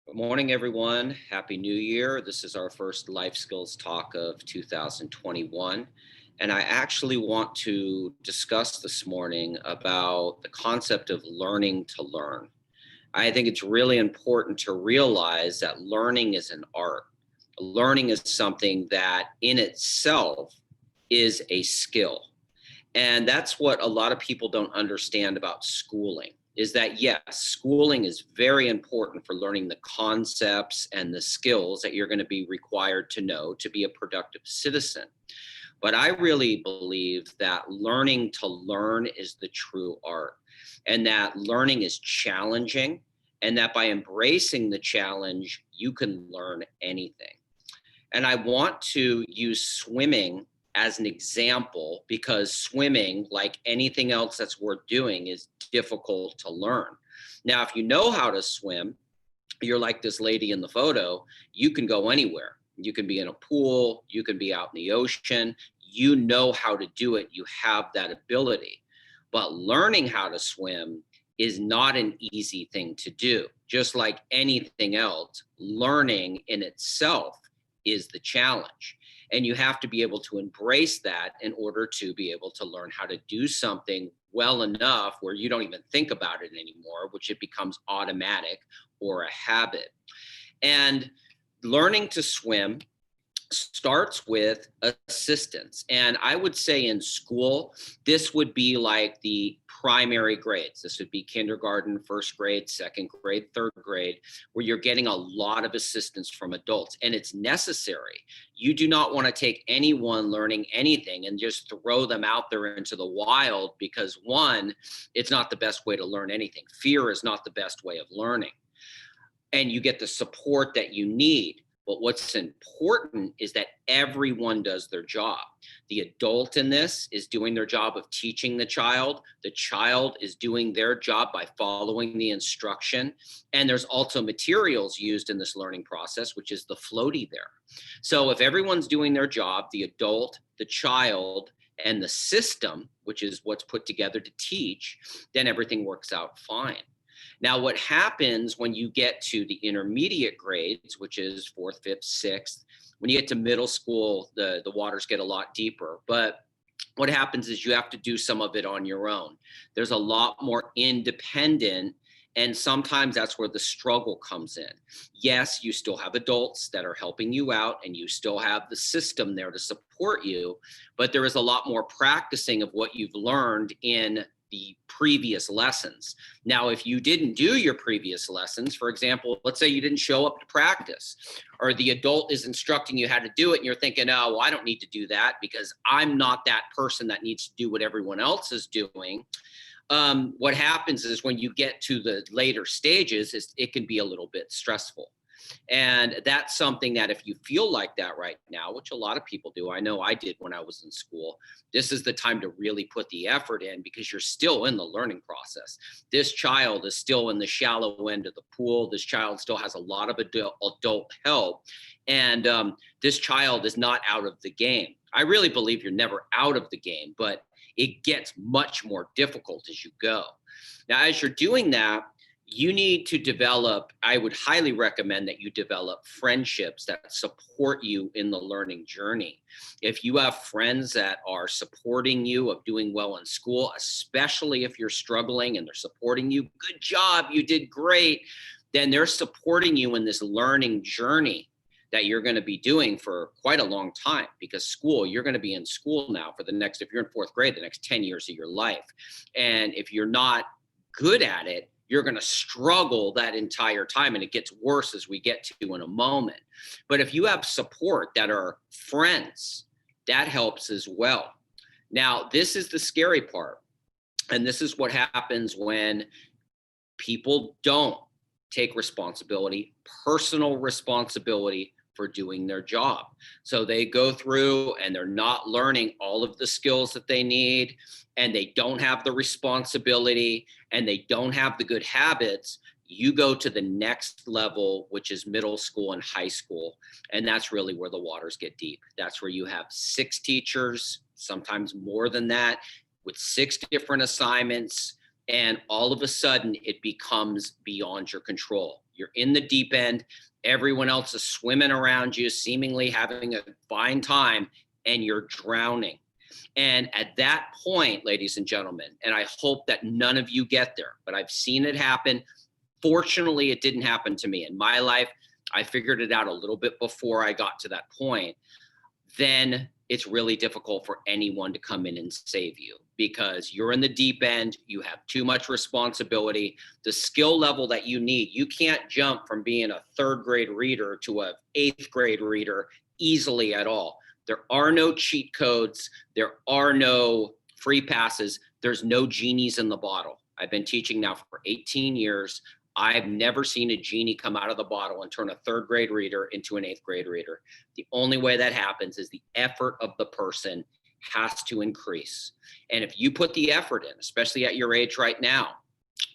Good morning, everyone. Happy New Year. This is our first life skills talk of 2021. And I actually want to discuss this morning about the concept of learning to learn. I think it's really important to realize that learning is an art. Learning is something that in itself is a skill. And that's what a lot of people don't understand about schooling is that yes, schooling is very important for learning the concepts and the skills that you're going to be required to know to be a productive citizen. But I really believe that learning to learn is the true art and that learning is challenging and that by embracing the challenge, you can learn anything. And I want to use swimming as an example because swimming, like anything else that's worth doing, is difficult to learn. Now, if you know how to swim, you're like this lady in the photo, you can go anywhere. You can be in a pool, you can be out in the ocean, you know how to do it, you have that ability. But learning how to swim is not an easy thing to do. Just like anything else, learning in itself is the challenge. And you have to be able to embrace that in order to be able to learn how to do something well enough where you don't even think about it anymore, which it becomes automatic or a habit. And learning to swim starts with assistance. And I would say in school, this would be like the primary grades. This would be kindergarten, first grade, second grade, third grade, where you're getting a lot of assistance from adults. And it's necessary. You do not want to take anyone learning anything and just throw them out there into the wild because, one, it's not the best way to learn anything. Fear is not the best way of learning. And you get the support that you need. But what's important is that everyone does their job. The adult in this is doing their job of teaching the child. The child is doing their job by following the instruction. And there's also materials used in this learning process, which is the floaty there. So if everyone's doing their job, the adult, the child, and the system, which is what's put together to teach, then everything works out fine. Now, what happens when you get to the intermediate grades, which is fourth, fifth, sixth, when you get to middle school, the waters get a lot deeper. But what happens is you have to do some of it on your own. There's a lot more independent, and sometimes that's where the struggle comes in. Yes, you still have adults that are helping you out, and you still have the system there to support you, but there is a lot more practicing of what you've learned in the previous lessons. Now, if you didn't do your previous lessons, for example, let's say you didn't show up to practice, or the adult is instructing you how to do it, and you're thinking, oh, well, I don't need to do that because I'm not that person that needs to do what everyone else is doing. What happens is when you get to the later stages, it can be a little bit stressful. And that's something that if you feel like that right now, which a lot of people do, I know I did when I was in school, this is the time to really put the effort in because you're still in the learning process. This child is still in the shallow end of the pool. This child still has a lot of adult help. And this child is not out of the game. I really believe you're never out of the game, but it gets much more difficult as you go. Now, as you're doing that, you need to develop, I would highly recommend that you develop friendships that support you in the learning journey. If you have friends that are supporting you of doing well in school, especially if you're struggling and they're supporting you, good job, you did great, then they're supporting you in this learning journey that you're going to be doing for quite a long time because school, you're going to be in school now for the next, if you're in fourth grade, the next 10 years of your life. And if you're not good at it, you're going to struggle that entire time. And it gets worse as we get to in a moment. But if you have support that are friends, that helps as well. Now, this is the scary part. And this is what happens when people don't take responsibility, personal responsibility for doing their job. So they go through and they're not learning all of the skills that they need, and they don't have the responsibility, and they don't have the good habits. You go to the next level, which is middle school and high school. And that's really where the waters get deep. That's where you have 6 teachers, sometimes more than that, with 6 different assignments. And all of a sudden, it becomes beyond your control. You're in the deep end. Everyone else is swimming around you, seemingly having a fine time, and you're drowning. And at that point, ladies and gentlemen, and I hope that none of you get there, but I've seen it happen. Fortunately, it didn't happen to me in my life. I figured it out a little bit before I got to that point. Then it's really difficult for anyone to come in and save you because you're in the deep end. You have too much responsibility. The skill level that you need, you can't jump from being a third grade reader to a eighth grade reader easily at all. There are no cheat codes. There are no free passes. There's no genies in the bottle. I've been teaching now for 18 years. I've never seen a genie come out of the bottle and turn a third grade reader into an eighth grade reader. The only way that happens is the effort of the person has to increase. And if you put the effort in, especially at your age right now,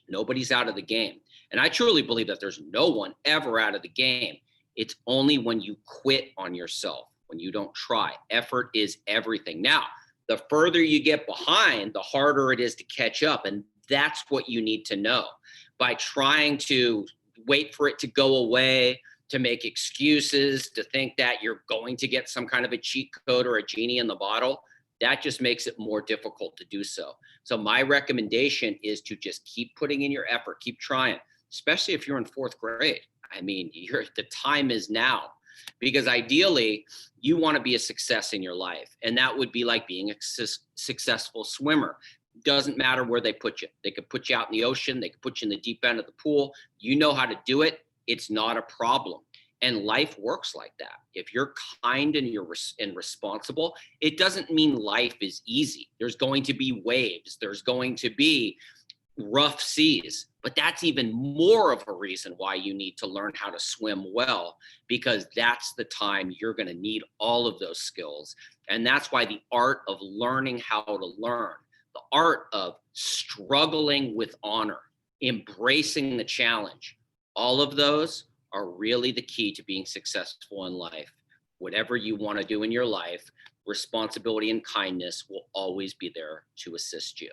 nobody's out of the game. And I truly believe that there's no one ever out of the game. It's only when you quit on yourself, when you don't try. Effort is everything. Now, the further you get behind, the harder it is to catch up. And that's what you need to know. By trying to wait for it to go away, to make excuses, to think that you're going to get some kind of a cheat code or a genie in the bottle, that just makes it more difficult to do so. So my recommendation is to just keep putting in your effort, keep trying, especially if you're in fourth grade. I mean, the time is now, because ideally you want to be a success in your life. And that would be like being a successful swimmer. Doesn't matter where they put you. They could put you out in the ocean. They could put you in the deep end of the pool. You know how to do it. It's not a problem. And life works like that. If you're kind and you're responsible, it doesn't mean life is easy. There's going to be waves. There's going to be rough seas. But that's even more of a reason why you need to learn how to swim well, because that's the time you're going to need all of those skills. And that's why the art of learning how to learn, the art of struggling with honor, embracing the challenge, all of those are really the key to being successful in life. Whatever you want to do in your life, responsibility and kindness will always be there to assist you.